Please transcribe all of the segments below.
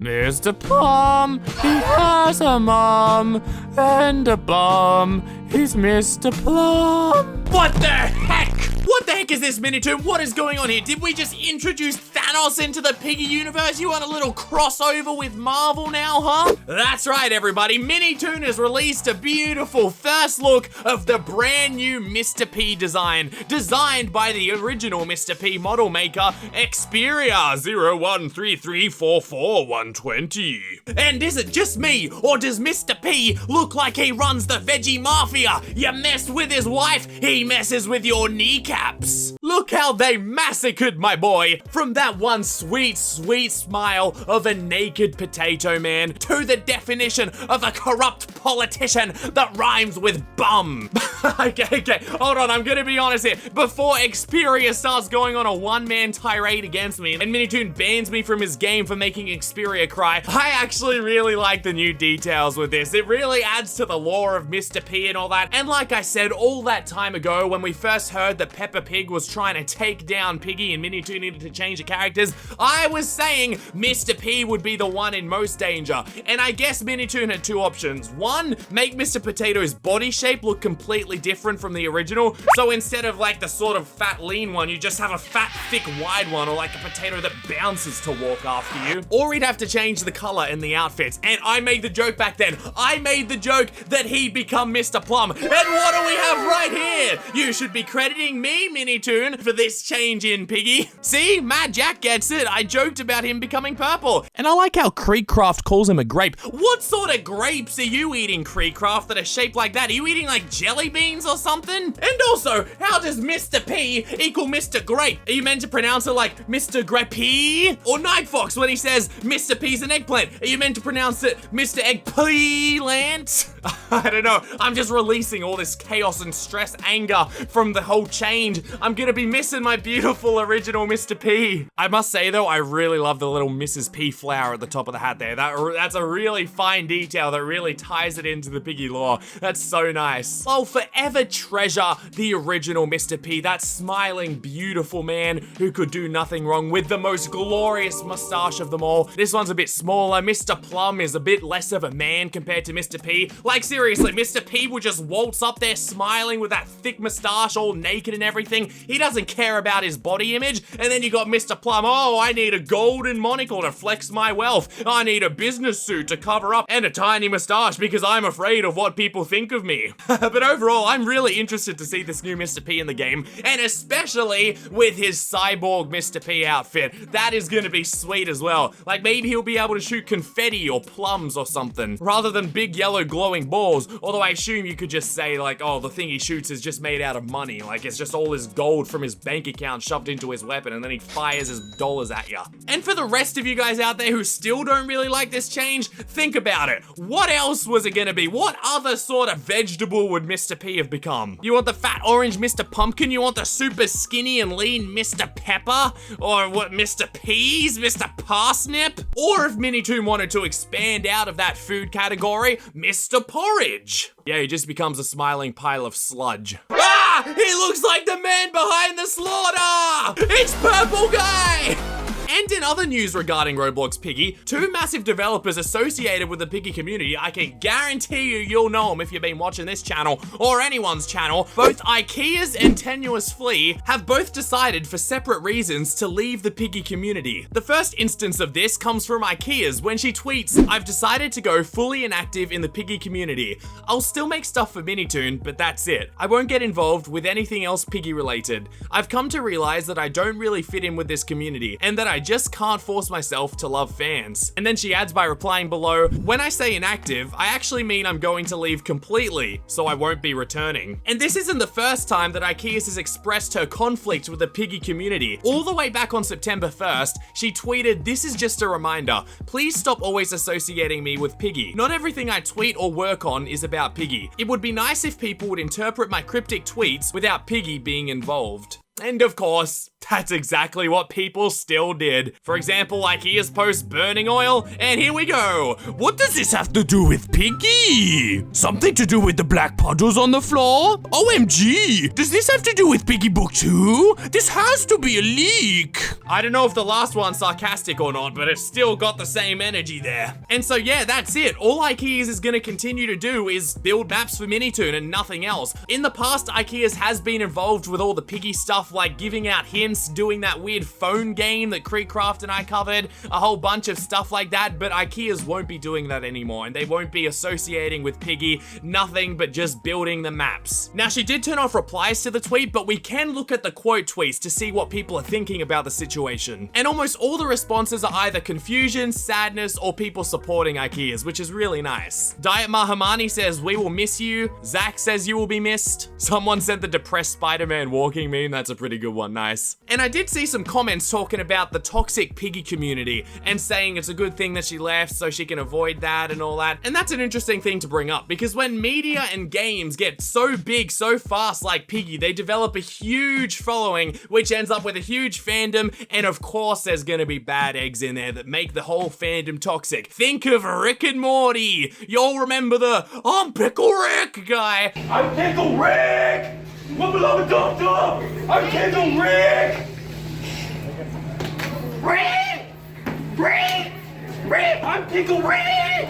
Mr. Plum, he has a mum and a bum. He's Mr. Plum. What the heck? What the heck is this, Minitoon? What is going on here? Did we just introduce Thanos into the Piggy universe? You want a little crossover with Marvel now, huh? That's right, everybody. Minitoon has released a beautiful first look of the brand new Mr. P design, designed by the original Mr. P model maker, Xperia 013344120. And is it just me, or does Mr. P look like he runs the veggie mafia? You mess with his wife, he messes with your kneecaps. Look how they massacred my boy, from that one sweet, sweet smile of a naked potato man to the definition of a corrupt politician that rhymes with bum. Okay, hold on, I'm gonna be honest here. Before Xperia starts going on a one-man tirade against me and Minitoon bans me from his game for making Xperia cry, I actually really like the new details with this. It really adds to the lore of Mr. P and all that. And like I said, all that time ago when we first heard that Peppa Pig was trying to take down Piggy and Minitoon needed to change the characters, I was saying Mr. P would be the one in most danger. And I guess Minitoon had two options. One, make Mr. Potato's body shape look completely different from the original. So instead of like the sort of fat, lean one, you just have a fat, thick, wide one, or like a potato that bounces to walk after you. Or he'd have to change the color in the outfits. And I made the joke back then. I made the joke that he'd become Mr. Plum. And what do we have right here? You should be crediting me, Minitoon, for this change in Piggy. See, Mad Jack gets it. I joked about him becoming purple. And I like how Creekcraft calls him a grape. What sort of grapes are you eating, Creekcraft, that are shaped like that? Are you eating like jelly beans or something? And also, how does Mr. P equal Mr. Grape? Are you meant to pronounce it like Mr. Grapey? Or Nightfox when he says Mr. P's an eggplant? Are you meant to pronounce it Mr. Eggplant? I don't know. I'm just releasing all this chaos and stress, anger from the whole change. I'm gonna be missing my beautiful original Mr. P. I must say though, I really love the little Mrs. P flower at the top of the hat there. That's a really fine detail that really ties it into the Piggy lore. That's so nice. I'll forever treasure the original Mr. P, that smiling, beautiful man who could do nothing wrong with the most glorious mustache of them all. This one's a bit smaller. Mr. Plum is a bit less of a man compared to Mr. P. Like seriously, Mr. P would just waltz up there smiling with that thick mustache, all naked and everything. He doesn't care about his body image. And then you got Mr. Plum. Oh, I need a golden monocle to flex my wealth. I need a business suit to cover up and a tiny mustache because I'm afraid of what people think of me. But overall, I'm really interested to see this new Mr. P in the game, and especially with his cyborg Mr. P outfit. That is gonna be sweet as well. Like maybe he'll be able to shoot confetti or plums or something, rather than big yellow glowing balls. Although I assume you could just say like, oh, the thing he shoots is just made out of money. Like it's just all his gold from his bank account shoved into his weapon, and then he fires his dollars at you. And for the rest of you guys out there who still don't really like this change, think about it. What else was it gonna be? What other sort of vegetable would Mr. P have become? You want the fat orange Mr. Pumpkin? You want the super skinny and lean Mr. Pepper? Or what, Mr. Peas? Mr. Parsnip? Or if Minitoon wanted to expand out of that food category, Mr. Porridge. Yeah, he just becomes a smiling pile of sludge. Ah! He looks like the man behind the slaughter! It's Purple Guy! And in other news regarding Roblox Piggy, two massive developers associated with the Piggy community, I can guarantee you'll know them if you've been watching this channel or anyone's channel, both Ikeas and TenuousFlea have both decided for separate reasons to leave the Piggy community. The first instance of this comes from Ikeas when she tweets, "I've decided to go fully inactive in the Piggy community. I'll still make stuff for Minitoon, but that's it. I won't get involved with anything else Piggy related. I've come to realize that I don't really fit in with this community and that I just can't force myself to love fans." And then she adds by replying below, "When I say inactive, I actually mean I'm going to leave completely, so I won't be returning." And this isn't the first time that Ikeas has expressed her conflict with the Piggy community. All the way back on September 1st, she tweeted, "This is just a reminder. Please stop always associating me with Piggy. Not everything I tweet or work on is about Piggy. It would be nice if people would interpret my cryptic tweets without Piggy being involved." And of course, that's exactly what people still did. For example, Ikeas post burning oil, and here we go. What does this have to do with Piggy? Something to do with the black puddles on the floor? OMG, does this have to do with Piggy Book 2? This has to be a leak. I don't know if the last one's sarcastic or not, but it's still got the same energy there. And so yeah, that's it. All Ikeas is gonna continue to do is build maps for Minitoon and nothing else. In the past, Ikeas has been involved with all the Piggy stuff, like giving out hints, doing that weird phone game that Creekcraft and I covered, a whole bunch of stuff like that, but Ikeas won't be doing that anymore, and they won't be associating with Piggy, nothing but just building the maps. Now, she did turn off replies to the tweet, but we can look at the quote tweets to see what people are thinking about the situation. And almost all the responses are either confusion, sadness, or people supporting Ikeas, which is really nice. Diet Mahamani says, "We will miss you." Zach says, "You will be missed." Someone sent the depressed Spider-Man walking meme. That's a pretty good one, nice. And I did see some comments talking about the toxic Piggy community and saying it's a good thing that she left so she can avoid that and all that. And that's an interesting thing to bring up, because when media and games get so big so fast like Piggy, they develop a huge following, which ends up with a huge fandom, and of course there's gonna be bad eggs in there that make the whole fandom toxic. Think of Rick and Morty. You'll remember the "I'm Pickle Rick" guy. I'm Pickle Rick! Wubble up a dum dum! I'm Pickle Rick! Rick! Rick! Rick! I'm Pickle Rick!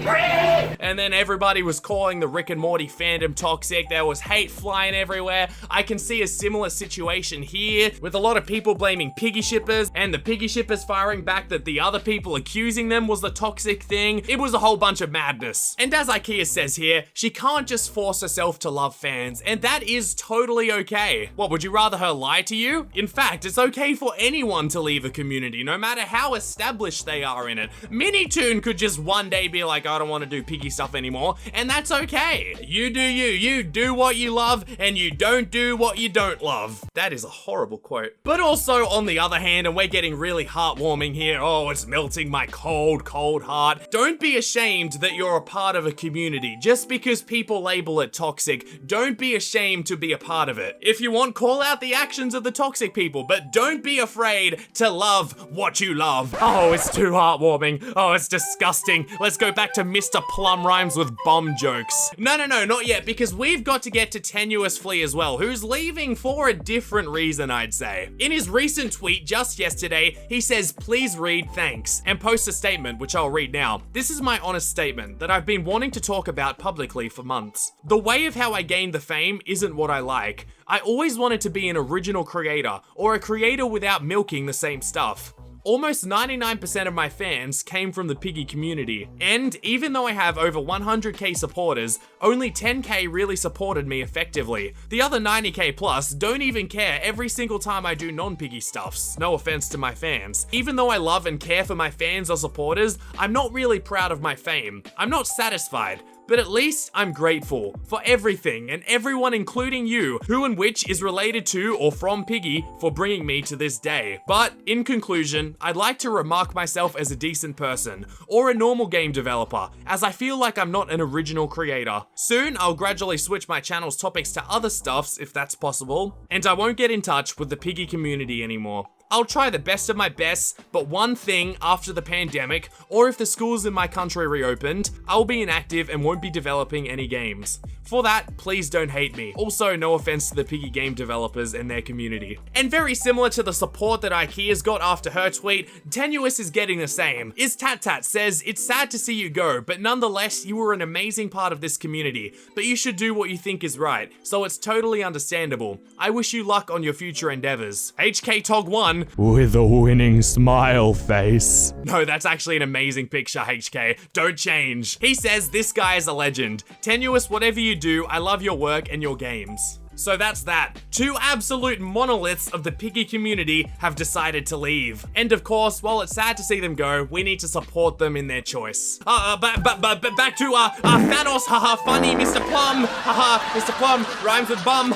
Rick! And then everybody was calling the Rick and Morty fandom toxic. There was hate flying everywhere. I can see a similar situation here with a lot of people blaming Piggy shippers and the Piggy shippers firing back that the other people accusing them was the toxic thing. It was a whole bunch of madness. And as Ikeas says here, she can't just force herself to love fans, and that is totally okay. What, would you rather her lie to you? In fact, it's okay for anyone to leave a community, no matter how established they are in it. Minitoon could just one day be like, I don't want to do Piggy stuff anymore, and that's okay. You do you. You do what you love, and you don't do what you don't love. That is a horrible quote. But also, on the other hand, and we're getting really heartwarming here, oh, it's melting my cold, cold heart. Don't be ashamed that you're a part of a community. Just because people label it toxic, don't be ashamed to be a part of it. If you want, call out the actions of the toxic people, but don't be afraid to love what you love. Oh, it's too heartwarming. Oh, it's disgusting. Let's go back to Mr. Plum rhymes with bomb jokes. No, not yet, because we've got to get to TenuousFlea as well, who's leaving for a different reason, I'd say. In his recent tweet just yesterday, he says, "Please read, thanks," and posts a statement, which I'll read now. This is my honest statement that I've been wanting to talk about publicly for months. The way of how I gained the fame isn't what I like. I always wanted to be an original creator, or a creator without milking the same stuff. Almost 99% of my fans came from the Piggy community, and even though I have over 100k supporters, only 10k really supported me effectively. The other 90k plus don't even care every single time I do non-Piggy stuffs. No offense to my fans. Even though I love and care for my fans or supporters, I'm not really proud of my fame. I'm not satisfied. But at least I'm grateful for everything and everyone, including you, who and which is related to or from Piggy, for bringing me to this day. But in conclusion, I'd like to remark myself as a decent person, or a normal game developer, as I feel like I'm not an original creator. Soon, I'll gradually switch my channel's topics to other stuffs if that's possible, and I won't get in touch with the Piggy community anymore. I'll try the best of my best, but one thing after the pandemic, or if the schools in my country reopened, I'll be inactive and won't be developing any games. For that, please don't hate me. Also, no offense to the Piggy game developers and their community. And very similar to the support that Ikeas got after her tweet, Tenuous is getting the same. IsTatTat says, "It's sad to see you go, but nonetheless, you were an amazing part of this community, but you should do what you think is right, so it's totally understandable. I wish you luck on your future endeavors." HKTog1, with a winning smile face. no, that's actually an amazing picture, HK. Don't change. He says, "This guy is a legend. Tenuous, whatever you do, I love your work and your games." So that's that. Two absolute monoliths of the Piggy community have decided to leave. And of course, while it's sad to see them go, we need to support them in their choice. Back to Thanos, haha, funny, Mr. Plum, haha, Mr. Plum, rhymes with bum,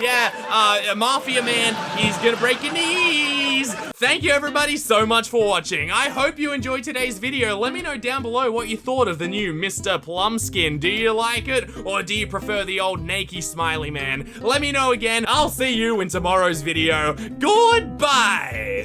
yeah, Mafia Man, he's gonna break your knees. Thank you everybody so much for watching. I hope you enjoyed today's video. Let me know down below what you thought of the new Mr. Plum skin. Do you like it, or do you prefer the old naked smiley man. Let me know again. I'll see you in tomorrow's video. Goodbye!